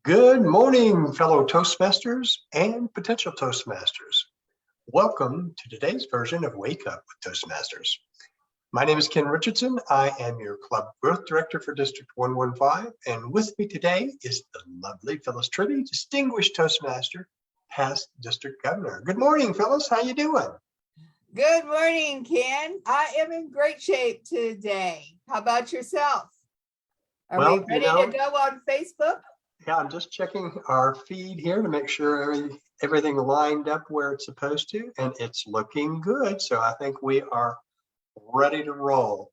Good morning, fellow Toastmasters and potential Toastmasters. Welcome to today's version of Wake Up with Toastmasters. My name is Ken Richardson. I am your Club Growth Director for District 115, and with me today is the lovely Phyllis Tribby, Distinguished Toastmaster, past District Governor. Good morning, Phyllis. How you doing? Good morning, Ken. I am in great shape today. How about yourself? Are we ready to go on Facebook? Yeah, I'm just checking our feed here to make sure everything lined up where it's supposed to, and it's looking good. So I think we are ready to roll.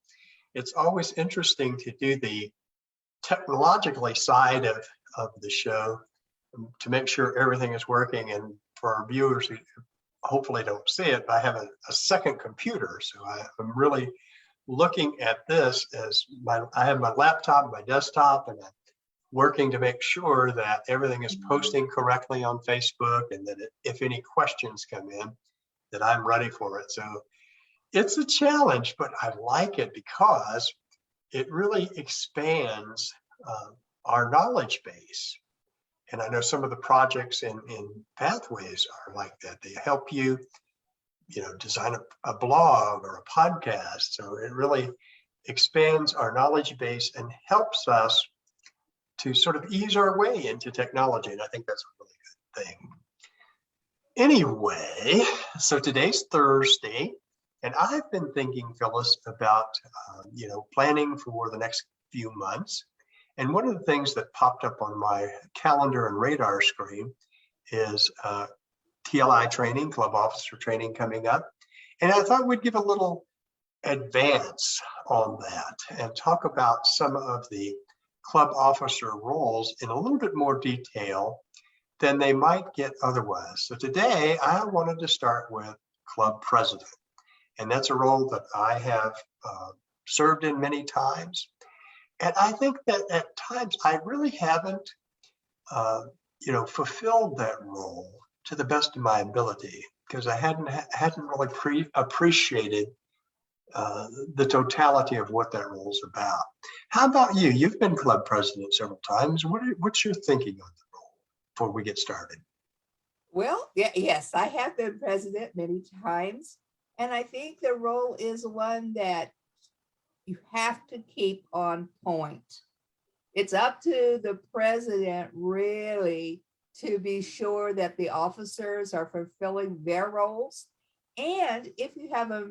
It's always interesting to do the technologically side of the show to make sure everything is working. And for our viewers who hopefully don't see it, I have a second computer. So I'm really looking at this as I have my laptop, my desktop, and working to make sure that everything is posting correctly on Facebook, and that if any questions come in, that I'm ready for it. So it's a challenge, but I like it because it really expands our knowledge base. And I know some of the projects in Pathways are like that. They help you, design a blog or a podcast. So it really expands our knowledge base and helps us to sort of ease our way into technology. And I think that's a really good thing. Anyway, so today's Thursday, and I've been thinking, Phyllis, about, planning for the next few months. And one of the things that popped up on my calendar and radar screen is TLI training, club officer training coming up. And I thought we'd give a little advance on that and talk about some of the club officer roles in a little bit more detail than they might get otherwise. So today I wanted to start with club president, and that's a role that I have served in many times. And I think that at times I really haven't, fulfilled that role to the best of my ability, because I hadn't really appreciated the totality of what that role is about. How about you? You've been club president several times. What's your thinking on the role before we get started? Well, yes, I have been president many times. And I think the role is one that you have to keep on point. It's up to the president really to be sure that the officers are fulfilling their roles. And if you have a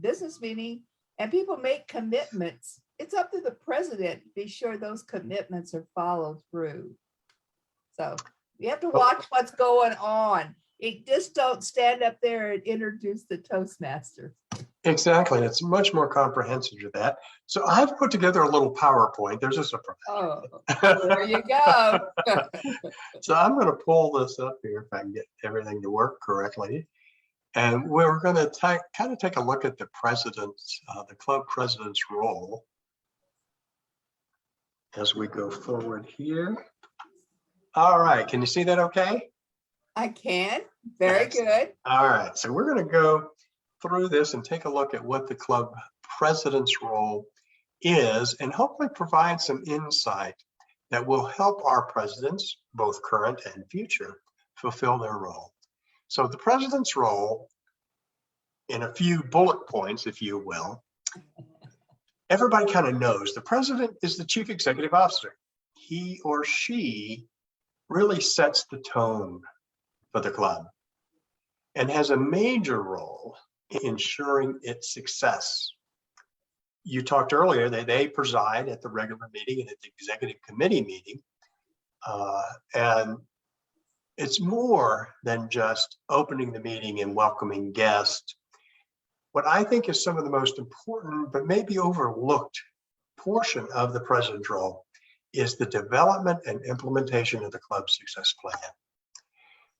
business meeting and people make commitments, it's up to the president to be sure those commitments are followed through. So you have to watch what's going on. You just don't stand up there and introduce the Toastmasters. Exactly. It's much more comprehensive to that. So I've put together a little PowerPoint. There's just a Oh, there you go. So I'm going to pull this up here if I can get everything to work correctly. And we're going to kind of take a look at the club president's role as we go forward here. All right. Can you see that okay? I can. Very good. All right. So we're going to go through this and take a look at what the club president's role is, and hopefully provide some insight that will help our presidents, both current and future, fulfill their role. So the president's role, in a few bullet points, if you will, everybody kind of knows the president is the chief executive officer. He or she really sets the tone for the club and has a major role in ensuring its success. You talked earlier that they preside at the regular meeting and at the executive committee meeting. And it's more than just opening the meeting and welcoming guests. What I think is some of the most important, but maybe overlooked portion of the president's role is the development and implementation of the club success plan.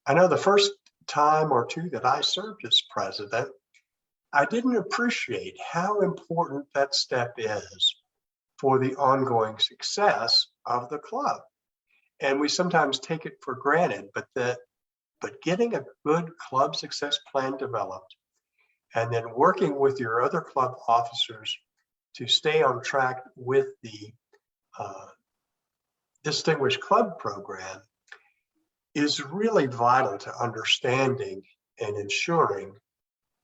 I know the first time or two that I served as president, I didn't appreciate how important that step is for the ongoing success of the club. And we sometimes take it for granted, but getting a good club success plan developed and then working with your other club officers to stay on track with the Distinguished Club program is really vital to understanding and ensuring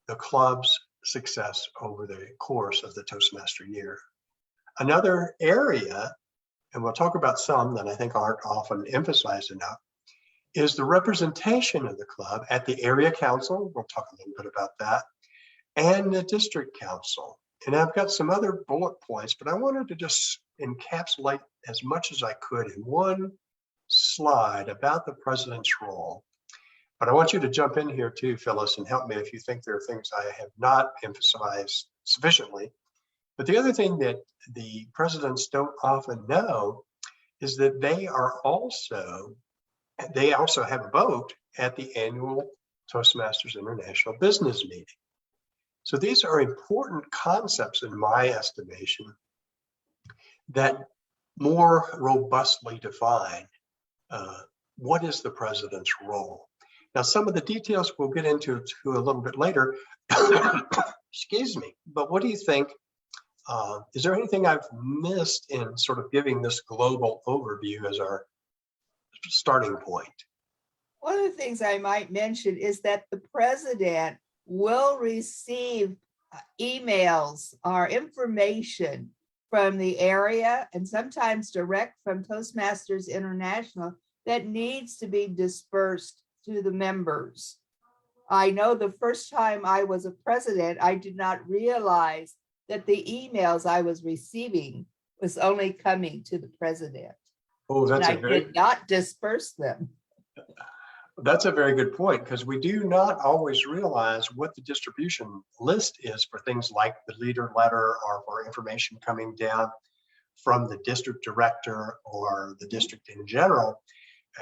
the club's success over the course of the Toastmaster year. Another area, and we'll talk about some that I think aren't often emphasized enough, is the representation of the club at the area council. We'll talk a little bit about that, and the district council. And I've got some other bullet points, but I wanted to just encapsulate as much as I could in one slide about the president's role. But I want you to jump in here too, Phyllis, and help me if you think there are things I have not emphasized sufficiently. But the other thing that the presidents don't often know is that they also have a vote at the annual Toastmasters International Business Meeting. So these are important concepts in my estimation that more robustly define what is the president's role. Now, some of the details we'll get into a little bit later. Excuse me, but what do you think? Is there anything I've missed in sort of giving this global overview as our starting point? One of the things I might mention is that the president will receive emails or information from the area and sometimes direct from Toastmasters International that needs to be dispersed to the members. I know the first time I was a president, I did not realize that the emails I was receiving was only coming to the president. Oh, and I did not disperse them. That's a very good point, because we do not always realize what the distribution list is for things like the leader letter or for information coming down from the district director or the district in general.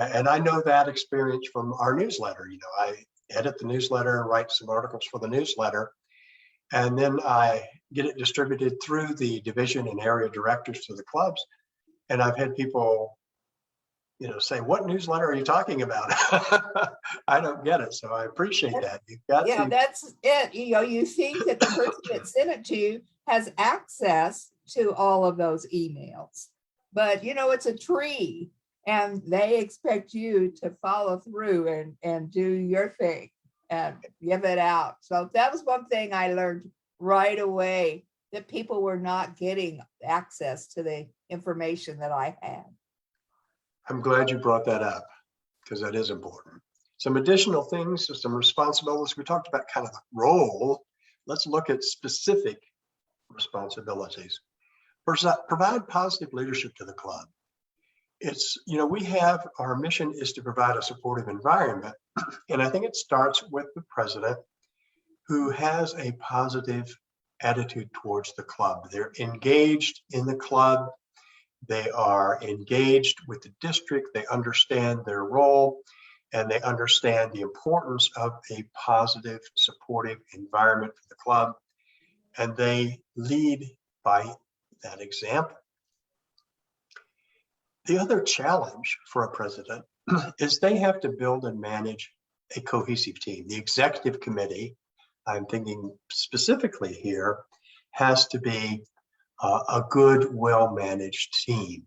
And I know that experience from our newsletter. You know, I edit the newsletter, write some articles for the newsletter, and then I get it distributed through the division and area directors to the clubs. And I've had people, you know, say, what newsletter are you talking about? I don't get it. So I appreciate that. You've got Yeah, to. that's it. You know, you think that the person that sent it to you has access to all of those emails, but you know, it's a tree and they expect you to follow through and do your thing and give it out. So that was one thing I learned right away, that people were not getting access to the information that I had. I'm glad you brought that up, because that is important. Some additional things, some responsibilities. We talked about kind of the role. Let's look at specific responsibilities. First, provide positive leadership to the club. It's, you know, we have, our mission is to provide a supportive environment. And I think it starts with the president, who has a positive attitude towards the club. They're engaged in the club. They are engaged with the district. They understand their role, and they understand the importance of a positive, supportive environment for the club. And they lead by that example. The other challenge for a president is they have to build and manage a cohesive team. The executive committee, I'm thinking specifically here, has to be a good, well-managed team.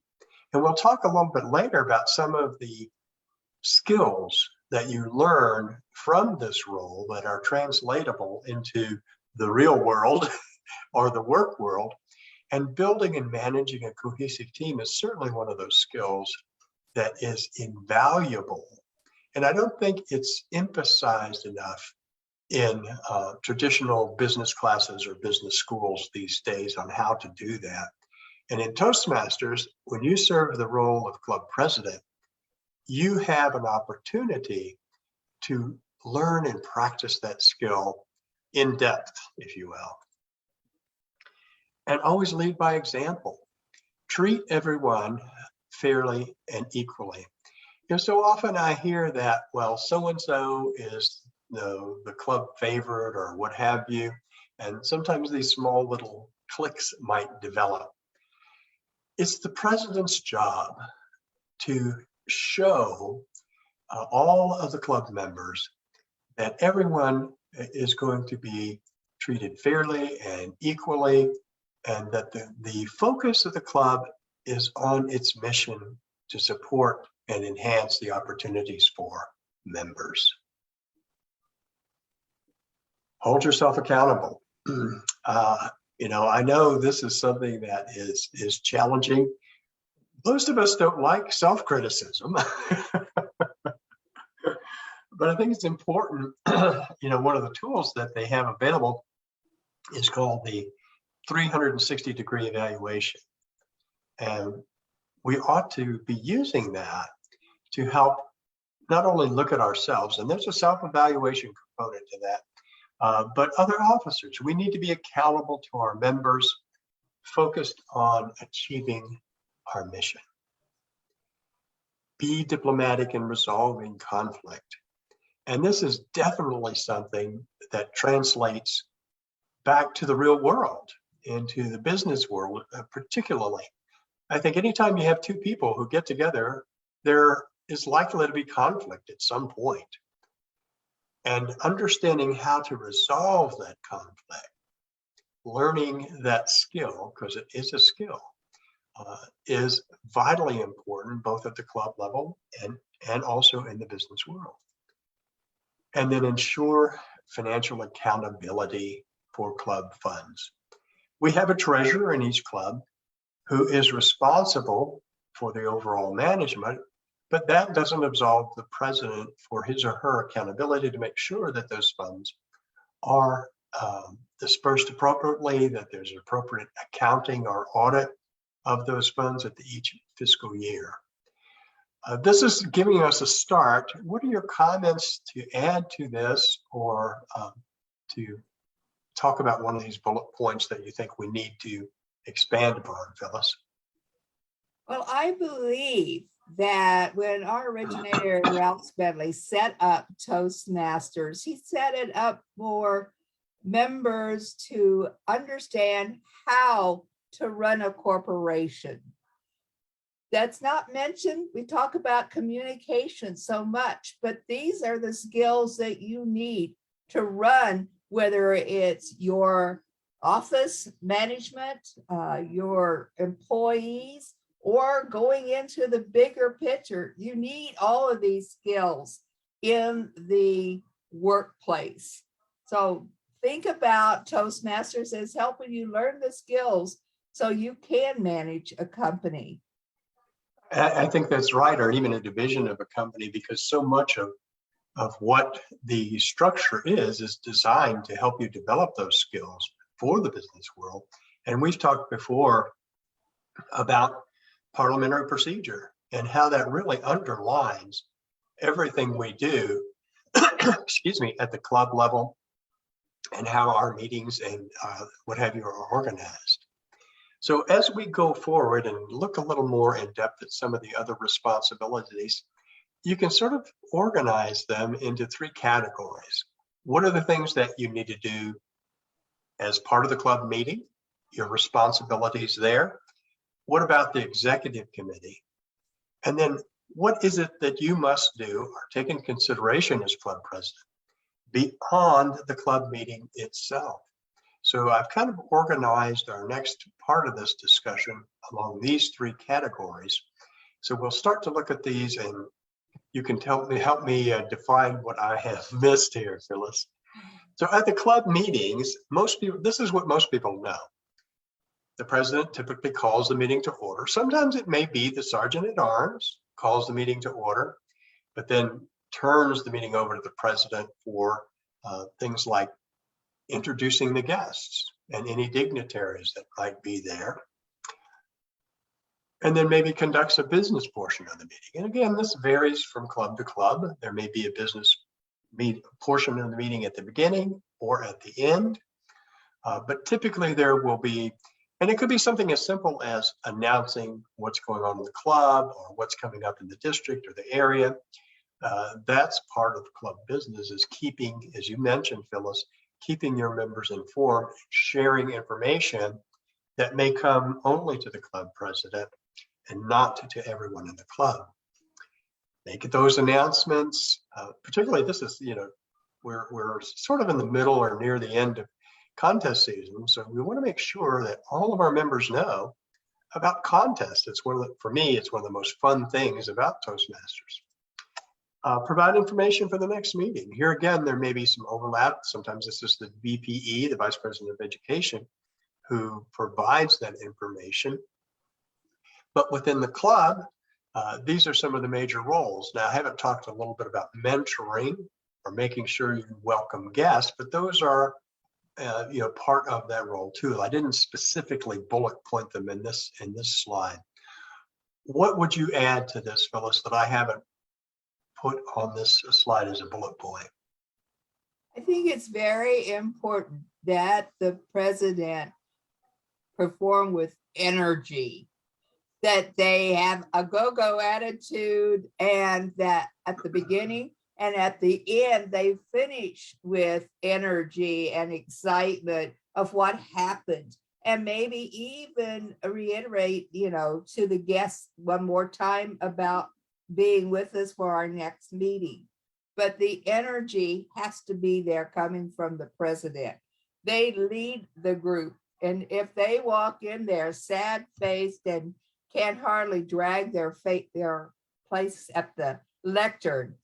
And we'll talk a little bit later about some of the skills that you learn from this role that are translatable into the real world or the work world. And building and managing a cohesive team is certainly one of those skills that is invaluable. And I don't think it's emphasized enough in traditional business classes or business schools these days on how to do that. And in Toastmasters, when you serve the role of club president, you have an opportunity to learn and practice that skill in depth, if you will. And always lead by example. Treat everyone fairly and equally. You know, so often I hear that, well, so-and-so is the club favorite or what have you. And sometimes these small little cliques might develop. It's the president's job to show all of the club members that everyone is going to be treated fairly and equally, and that the focus of the club is on its mission to support and enhance the opportunities for members. Hold yourself accountable. I know this is something that is challenging. Most of us don't like self-criticism, but I think it's important. One of the tools that they have available is called the 360-degree evaluation. And we ought to be using that to help not only look at ourselves, and there's a self-evaluation component to that, but other officers. We need to be accountable to our members, focused on achieving our mission. Be diplomatic in resolving conflict. And this is definitely something that translates back to the real world, into the business world particularly. I think anytime you have two people who get together, there is likely to be conflict at some point. And understanding how to resolve that conflict, learning that skill, because it is a skill, is vitally important, both at the club level and also in the business world. And then ensure financial accountability for club funds. We have a treasurer in each club who is responsible for the overall management, but that doesn't absolve the president for his or her accountability to make sure that those funds are dispersed appropriately, that there's appropriate accounting or audit of those funds at each fiscal year. This is giving us a start. What are your comments to add to this, or to talk about one of these bullet points that you think we need to expand upon, Phyllis? Well, I believe that when our originator, Ralph Smedley, set up Toastmasters, he set it up for members to understand how to run a corporation. That's not mentioned. We talk about communication so much, but these are the skills that you need to run, whether it's your office management, your employees, or going into the bigger picture. You need all of these skills in the workplace. So think about Toastmasters as helping you learn the skills so you can manage a company. I think that's right, or even a division of a company, because so much of what the structure is designed to help you develop those skills for the business world. And we've talked before about parliamentary procedure and how that really underlines everything we do, excuse me, at the club level, and how our meetings and what have you are organized. So as we go forward and look a little more in depth at some of the other responsibilities, you can sort of organize them into three categories. What are the things that you need to do as part of the club meeting, your responsibilities there? What about the executive committee? And then what is it that you must do or take in consideration as club president beyond the club meeting itself? So I've kind of organized our next part of this discussion along these three categories. So we'll start to look at these, and you can help me define what I have missed here, Phyllis. So at the club meetings, this is what most people know. The president typically calls the meeting to order. Sometimes it may be the sergeant at arms calls the meeting to order, but then turns the meeting over to the president for things like introducing the guests and any dignitaries that might be there. And then maybe conducts a business portion of the meeting. And again, this varies from club to club. There may be a business portion of the meeting at the beginning or at the end, but typically there will be, and it could be something as simple as announcing what's going on in the club or what's coming up in the district or the area. That's part of club business, is keeping, as you mentioned, Phyllis, keeping your members informed, sharing information that may come only to the club president and not to everyone in the club. Make those announcements, particularly this is, we're sort of in the middle or near the end of contest season. So we want to make sure that all of our members know about contests. It's for me, it's one of the most fun things about Toastmasters. Provide information for the next meeting. Here again, there may be some overlap. Sometimes this is the VPE, the Vice President of Education, who provides that information. But within the club, these are some of the major roles. Now, I haven't talked a little bit about mentoring or making sure you welcome guests, but those are part of that role too. I didn't specifically bullet point them in this slide. What would you add to this, Phyllis, that I haven't put on this slide as a bullet point? I think it's very important that the president perform with energy, that they have a go-go attitude, and that at the beginning and at the end, they finish with energy and excitement of what happened. And maybe even reiterate, to the guests one more time about being with us for our next meeting. But the energy has to be there coming from the president. They lead the group. And if they walk in there sad-faced and can't hardly drag their place at the lectern,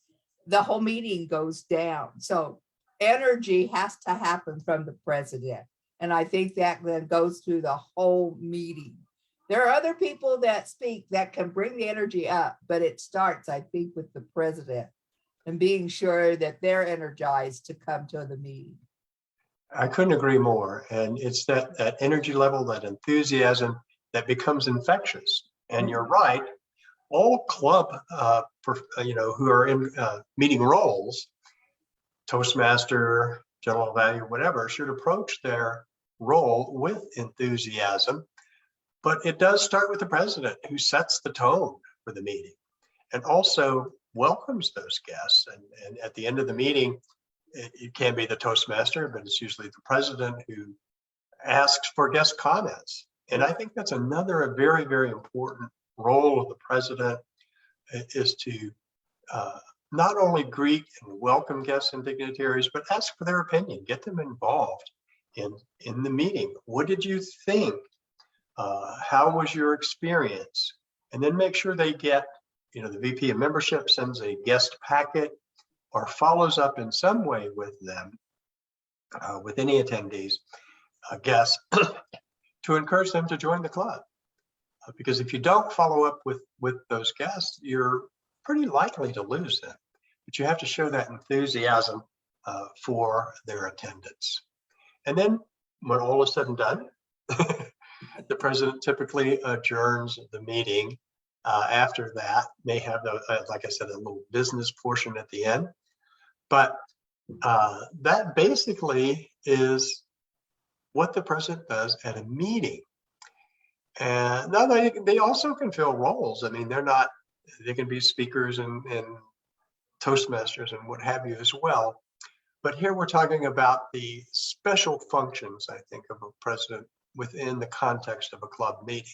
the whole meeting goes down. So energy has to happen from the president. And I think that then goes through the whole meeting. There are other people that speak that can bring the energy up, but it starts, I think, with the president and being sure that they're energized to come to the meeting. I couldn't agree more. And it's that energy level, that enthusiasm that becomes infectious. And you're right, all club, who are in meeting roles, Toastmaster, general value, whatever, should approach their role with enthusiasm. But it does start with the president, who sets the tone for the meeting and also welcomes those guests. And at the end of the meeting, it can be the Toastmaster, but it's usually the president who asks for guest comments. And I think that's another very, very important role of the president, is to not only greet and welcome guests and dignitaries, but ask for their opinion, get them involved in the meeting. What did you think? How was your experience? And then make sure they get, the VP of membership sends a guest packet or follows up in some way with them, with any attendees, guests, to encourage them to join the club. Because if you don't follow up with those guests, you're pretty likely to lose them. But you have to show that enthusiasm for their attendance. And then when all is said and done, the president typically adjourns the meeting. After that, may have, like I said, a little business portion at the end. But that basically is what the president does at a meeting. And now they also can fill roles. I mean, they can be speakers and Toastmasters and what have you as well. But here we're talking about the special functions, I think, of a president within the context of a club meeting.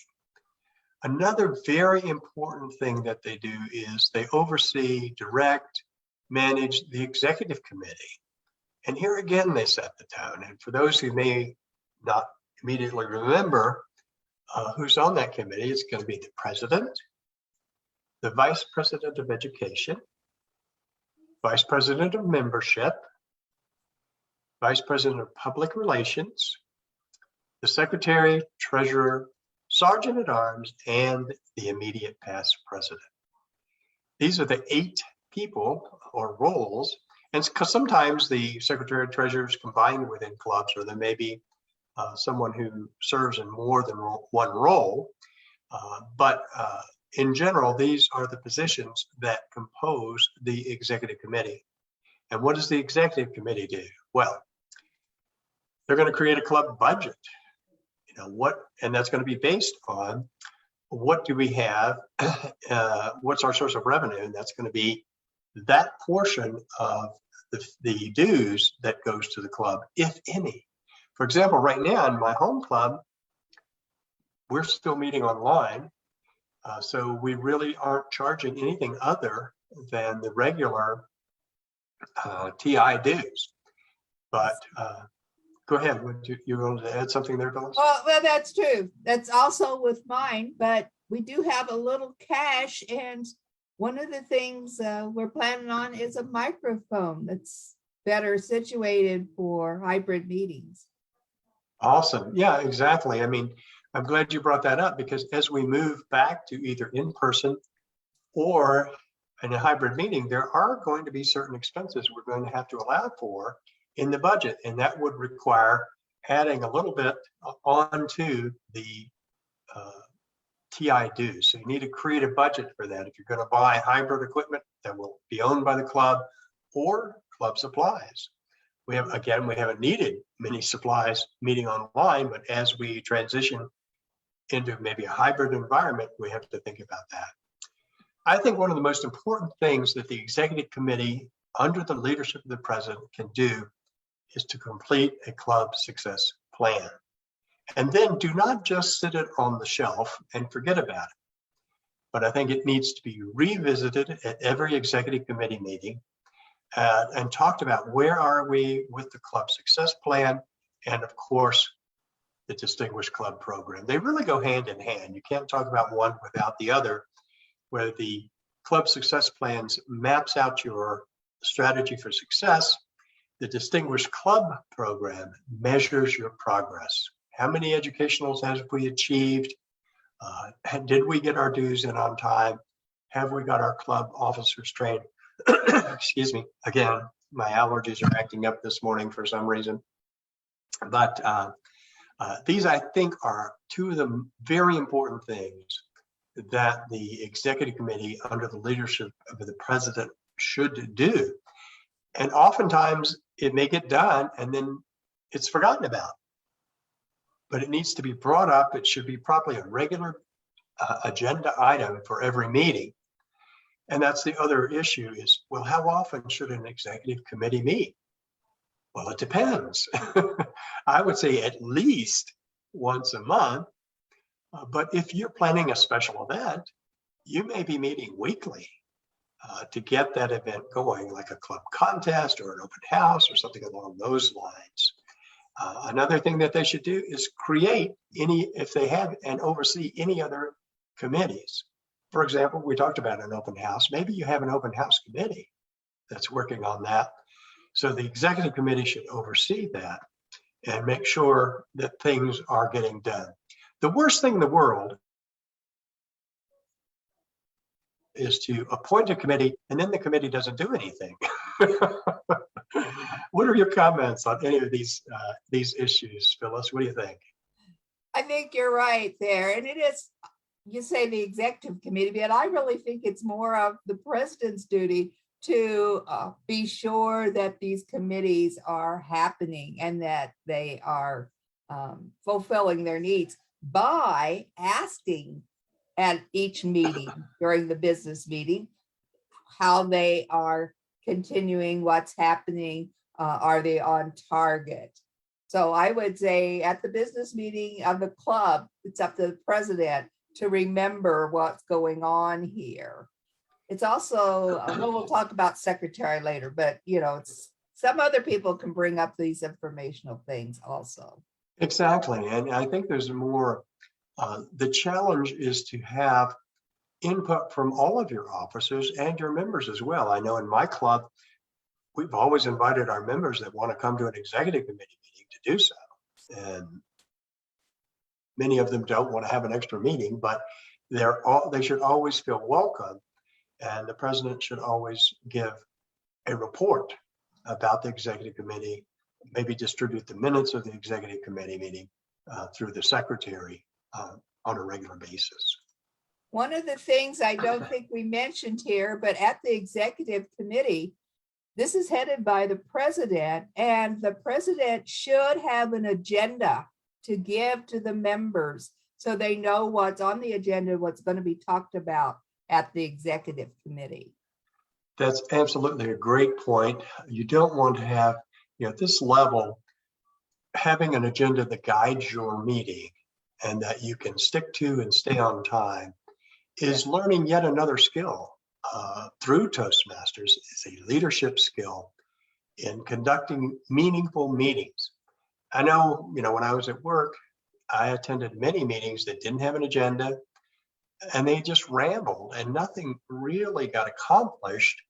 Another very important thing that they do is they oversee, direct, manage the executive committee. And here again, they set the tone. And for those who may not immediately remember who's on that committee, it's going to be the president, the vice president of education, vice president of membership, vice president of public relations, the secretary, treasurer, sergeant at arms, and the immediate past president. These are the 8 people or roles. And because sometimes the secretary and treasurer is combined within clubs, or there may be someone who serves in more than one role. But in general, these are the positions that compose the executive committee. And what does the executive committee do? Well, they're going to create a club budget. And that's going to be based on what do we have, what's our source of revenue, and that's going to be that portion of the dues that goes to the club, if any. For example, right now in my home club, we're still meeting online, so we really aren't charging anything other than the regular TI dues. But Go ahead. Would you going to add something there, Phyllis? Well, that's true. That's also with mine, but we do have a little cash, and one of the things we're planning on is a microphone that's better situated for hybrid meetings. Awesome. Yeah, exactly. I mean, I'm glad you brought that up, because as we move back to either in person or in a hybrid meeting, there are going to be certain expenses we're going to have to allow for in the budget, and that would require adding a little bit onto the TI dues. So you need to create a budget for that if you're going to buy hybrid equipment that will be owned by the club or club supplies. We haven't needed many supplies meeting online, but as we transition into maybe a hybrid environment, we have to think about that. I think one of the most important things that the executive committee under the leadership of the president can do is to complete a club success plan. And then do not just sit it on the shelf and forget about it. But I think it needs to be revisited at every executive committee meeting and talked about where are we with the club success plan, and of course, the Distinguished Club program. They really go hand in hand. You can't talk about one without the other, where the club success plans maps out your strategy for success. The Distinguished Club program measures your progress. How many educationals have we achieved? Did we get our dues in on time? Have we got our club officers trained? Excuse me. Again, my allergies are acting up this morning for some reason. But these, I think, are two of the very important things that the executive committee under the leadership of the president should do. And oftentimes it may get done and then it's forgotten about. But it needs to be brought up. It should be probably a regular agenda item for every meeting. And that's the other issue is, well, how often should an executive committee meet? Well, it depends. I would say at least once a month. But if you're planning a special event, you may be meeting weekly to get that event going, like a club contest or an open house or something along those lines. Another thing that they should do is create if they have and oversee any other committees. For example, we talked about an open house. Maybe you have an open house committee that's working on that. So the executive committee should oversee that and make sure that things are getting done. The worst thing in the world is to appoint a committee and then the committee doesn't do anything. What are your comments on any of these issues, Phyllis? What do you think? I think you're right there. And it is, you say the executive committee, but I really think it's more of the president's duty to be sure that these committees are happening and that they are fulfilling their needs by asking at each meeting during the business meeting how they are continuing, what's happening, are they on target? So I would say at the business meeting of the club, it's up to the president to remember what's going on here. It's also, we'll talk about secretary later, but it's some other people can bring up these informational things also. Exactly. And I think there's more, the challenge is to have input from all of your officers and your members as well. I know in my club, we've always invited our members that want to come to an executive committee meeting to do so. And many of them don't want to have an extra meeting, but they should always feel welcome. And the president should always give a report about the executive committee, maybe distribute the minutes of the executive committee meeting through the secretary on a regular basis. One of the things I don't think we mentioned here, but at the executive committee, this is headed by the president, and the president should have an agenda to give to the members so they know what's on the agenda, what's going to be talked about at the executive committee. That's absolutely a great point. You don't want to have, at this level, having an agenda that guides your meeting and that you can stick to and stay on time is learning yet another skill through Toastmasters. It's a leadership skill in conducting meaningful meetings. I know, when I was at work, I attended many meetings that didn't have an agenda and they just rambled and nothing really got accomplished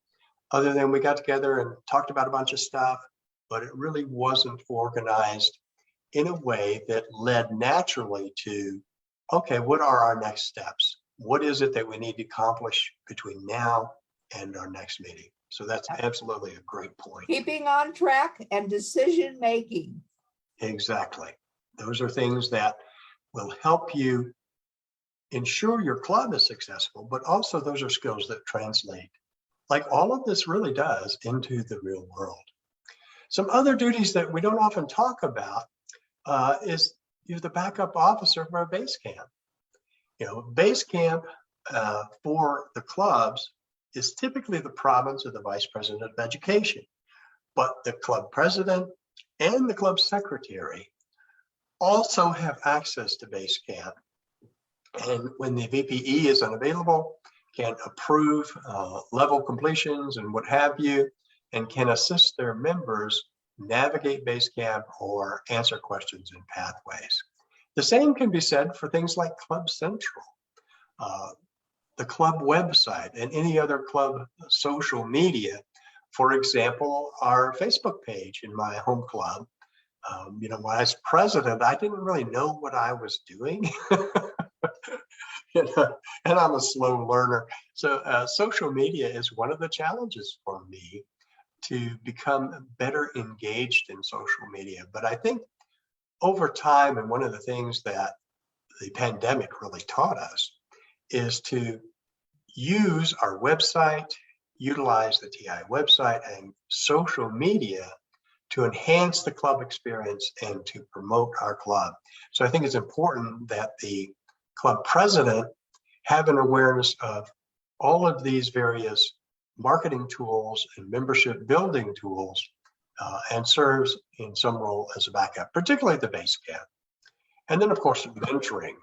other than we got together and talked about a bunch of stuff, but it really wasn't organized in a way that led naturally to, okay, what are our next steps? What is it that we need to accomplish between now and our next meeting? So that's absolutely a great point. Keeping on track and decision making. Exactly. Those are things that will help you ensure your club is successful, but also those are skills that translate, like all of this really does, into the real world. Some other duties that we don't often talk about is you're the backup officer for our base camp. Base camp for the clubs is typically the province of the vice president of education, but the club president and the club secretary also have access to base camp. And when the VPE is unavailable, can approve level completions and what have you, and can assist their members navigate base camp or answer questions in pathways. The same can be said for things like Club Central, the club website, and any other club social media. For example, our Facebook page in my home club. When I was president, I didn't really know what I was doing. And I'm a slow learner. So social media is one of the challenges for me to become better engaged in social media. But I think over time, and one of the things that the pandemic really taught us is to use our website, utilize the TI website and social media to enhance the club experience and to promote our club. So I think it's important that the club president have an awareness of all of these various marketing tools and membership building tools and serves in some role as a backup, particularly the base camp. And then of course, mentoring.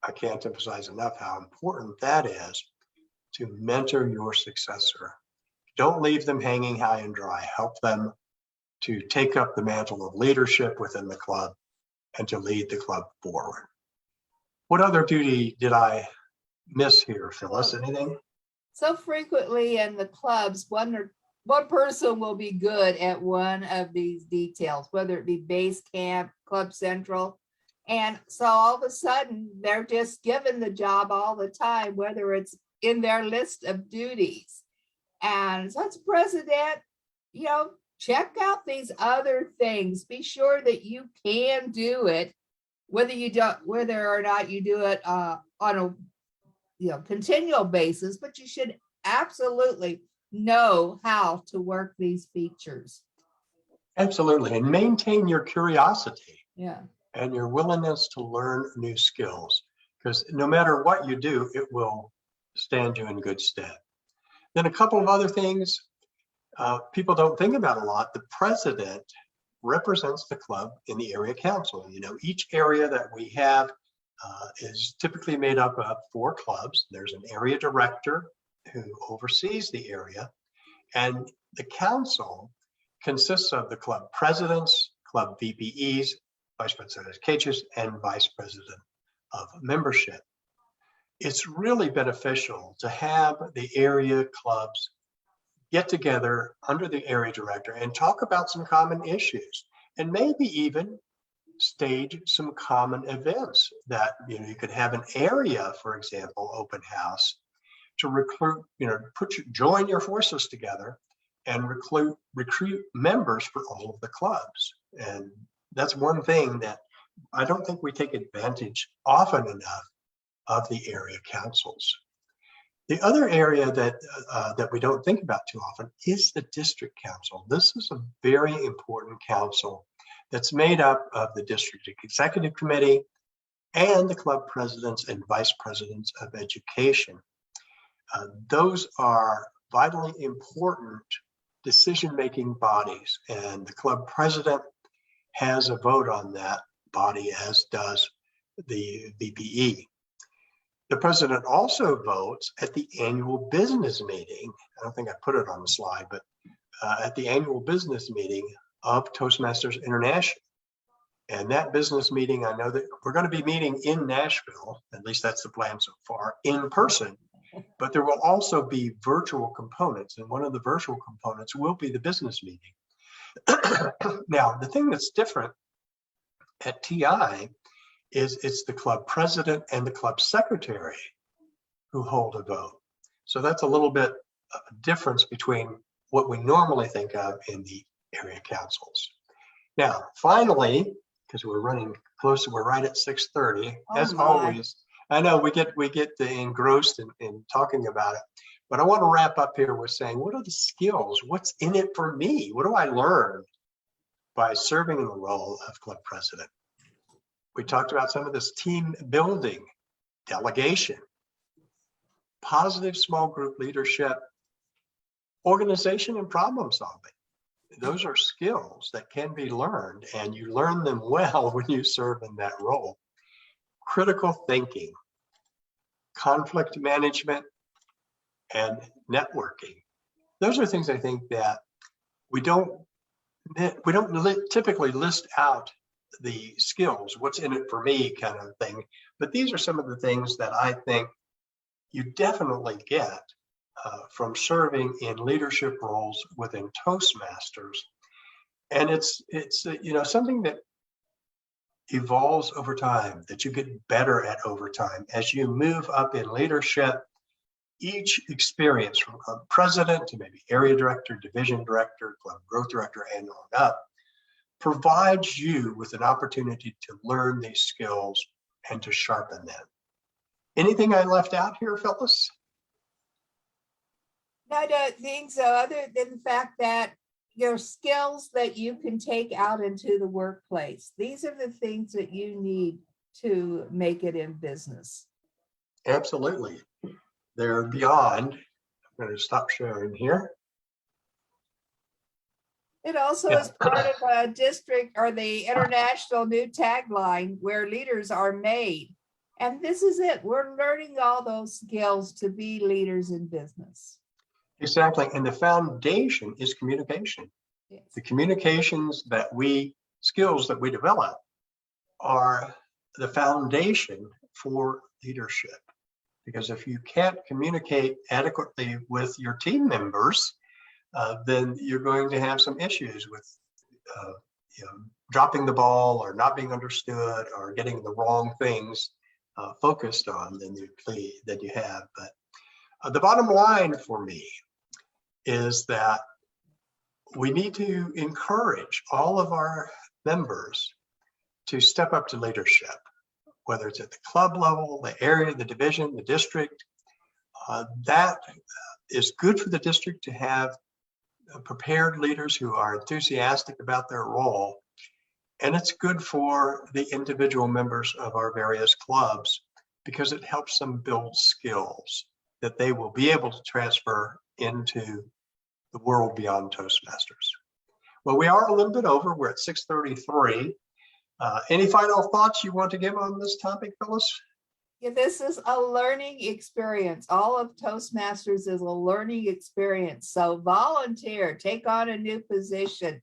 I can't emphasize enough how important that is to mentor your successor. Don't leave them hanging high and dry. Help them to take up the mantle of leadership within the club and to lead the club forward. What other duty did I miss here, Phyllis? Anything? So frequently in the clubs, one person will be good at one of these details, whether it be base camp, Club Central. And so all of a sudden, they're just given the job all the time, whether it's in their list of duties. And so as president, check out these other things. Be sure that you can do it, whether or not you do it on a continual basis, but you should absolutely know how to work these features. Absolutely, and maintain your curiosity. Yeah. And your willingness to learn new skills, because no matter what you do, it will stand you in good stead. Then a couple of other things people don't think about a lot. The president represents the club in the area council. Each area that we have is typically made up of 4 clubs. There's an area director who oversees the area, and the council consists of the club presidents, club VPEs, vice president of cages, and vice president of membership. It's really beneficial to have the area clubs get together under the area director and talk about some common issues, and maybe even stage some common events that you could have an area, for example, open house to recruit, join your forces together and recruit members for all of the clubs. And that's one thing that I don't think we take advantage often enough of the area councils. The other area that we don't think about too often is the district council. This is a very important council that's made up of the district executive committee and the club presidents and vice presidents of education. Those are vitally important decision-making bodies, and the club president has a vote on that body, as does the VPE. The president also votes at the annual business meeting. I don't think I put it on the slide, but at the annual business meeting of Toastmasters International. And that business meeting, I know that we're going to be meeting in Nashville, at least that's the plan so far, in person, but there will also be virtual components. And one of the virtual components will be the business meeting. Now, the thing that's different at TI is it's the club president and the club secretary who hold a vote. So that's a little bit difference between what we normally think of in the area councils. Now, finally, because we're running close, we're right at 6:30. As always, I know we get engrossed in talking about it, but I want to wrap up here with saying, what are the skills? What's in it for me? What do I learn by serving in the role of club president? We talked about some of this: team building, delegation, positive small group leadership, organization, and problem solving. Those are skills that can be learned, and you learn them well when you serve in that role. Critical thinking, conflict management, and networking. Those are things I think that we don't typically list out the skills, what's in it for me kind of thing. But these are some of the things that I think you definitely get from serving in leadership roles within Toastmasters. And it's something that evolves over time, that you get better at over time. As you move up in leadership, each experience from club president to maybe area director, division director, club growth director, and on up, provides you with an opportunity to learn these skills and to sharpen them. Anything I left out here, Phyllis? No, I don't think so, other than the fact that your skills that you can take out into the workplace. These are the things that you need to make it in business. Absolutely. They're beyond. I'm going to stop sharing here. It also is part of a district or the international new tagline where leaders are made. And this is it. We're learning all those skills to be leaders in business. Exactly. And the foundation is communication. Yes. The communications skills that we develop are the foundation for leadership. Because if you can't communicate adequately with your team members, then you're going to have some issues with dropping the ball or not being understood or getting the wrong things focused on than you have. But the bottom line for me is that we need to encourage all of our members to step up to leadership, whether it's at the club level, the area, the division, the district. That is good for the district to have prepared leaders who are enthusiastic about their role. And it's good for the individual members of our various clubs because it helps them build skills that they will be able to transfer into the world beyond Toastmasters. Well, we are a little bit over. We're at 6:33. Any final thoughts you want to give on this topic, Phyllis? Yeah, this is a learning experience. All of Toastmasters is a learning experience. So volunteer, take on a new position,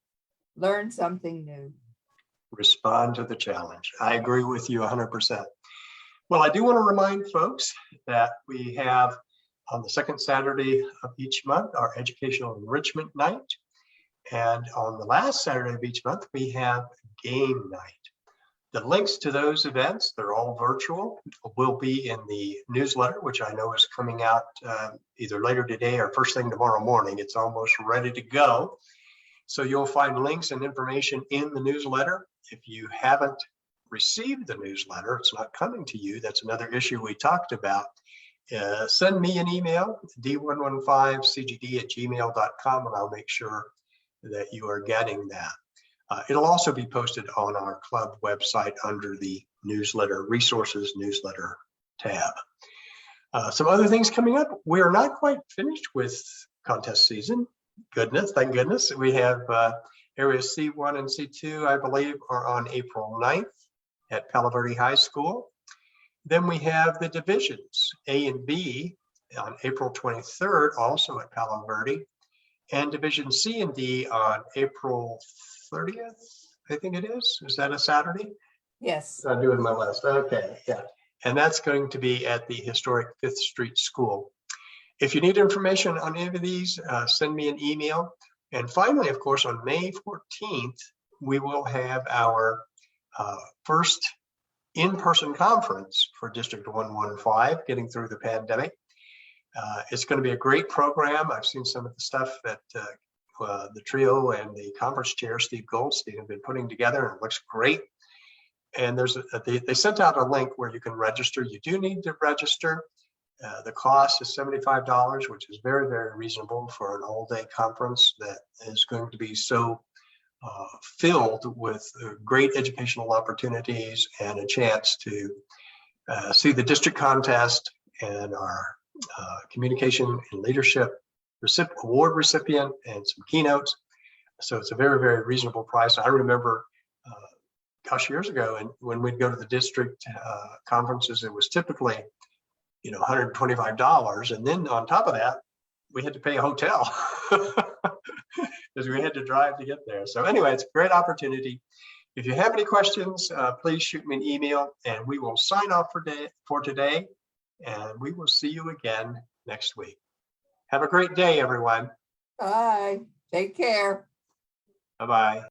learn something new. Respond to the challenge. I agree with you 100%. Well, I do want to remind folks that we have on the second Saturday of each month our educational enrichment night. And on the last Saturday of each month, we have game night. The links to those events, they're all virtual, will be in the newsletter, which I know is coming out either later today or first thing tomorrow morning. It's almost ready to go. So you'll find links and information in the newsletter. If you haven't received the newsletter, it's not coming to you. That's another issue we talked about. Send me an email, d115cgd@gmail.com, and I'll make sure that you are getting that. It'll also be posted on our club website under the newsletter resources newsletter tab. Some other things coming up. We are not quite finished with contest season. Thank goodness. We have areas C1 and C2, I believe, are on April 9th at Palo Verde High School. Then we have the divisions A and B on April 23rd, also at Palo Verde, and division C and D on April 30th, I think it is. Is that a Saturday? Yes. I'm doing my list. Okay, yeah. And that's going to be at the historic Fifth Street School. If you need information on any of these, send me an email. And finally, of course, on May 14th, we will have our first in-person conference for District 115, getting through the pandemic. It's going to be a great program. I've seen some of the stuff that the trio and the conference chair, Steve Goldstein, have been putting together, and it looks great. And they sent out a link where you can register. You do need to register. The cost is $75, which is very, very reasonable for an all-day conference that is going to be so filled with great educational opportunities and a chance to see the district contest and our communication and leadership award recipient and some keynotes. So it's a very, very reasonable price. I remember, gosh, years ago, and when we'd go to the district conferences, it was typically, $125, and then on top of that, we had to pay a hotel because we had to drive to get there. So anyway, it's a great opportunity. If you have any questions, please shoot me an email, and we will sign off for today, and we will see you again next week. Have a great day, everyone. Bye. Take care. Bye-bye.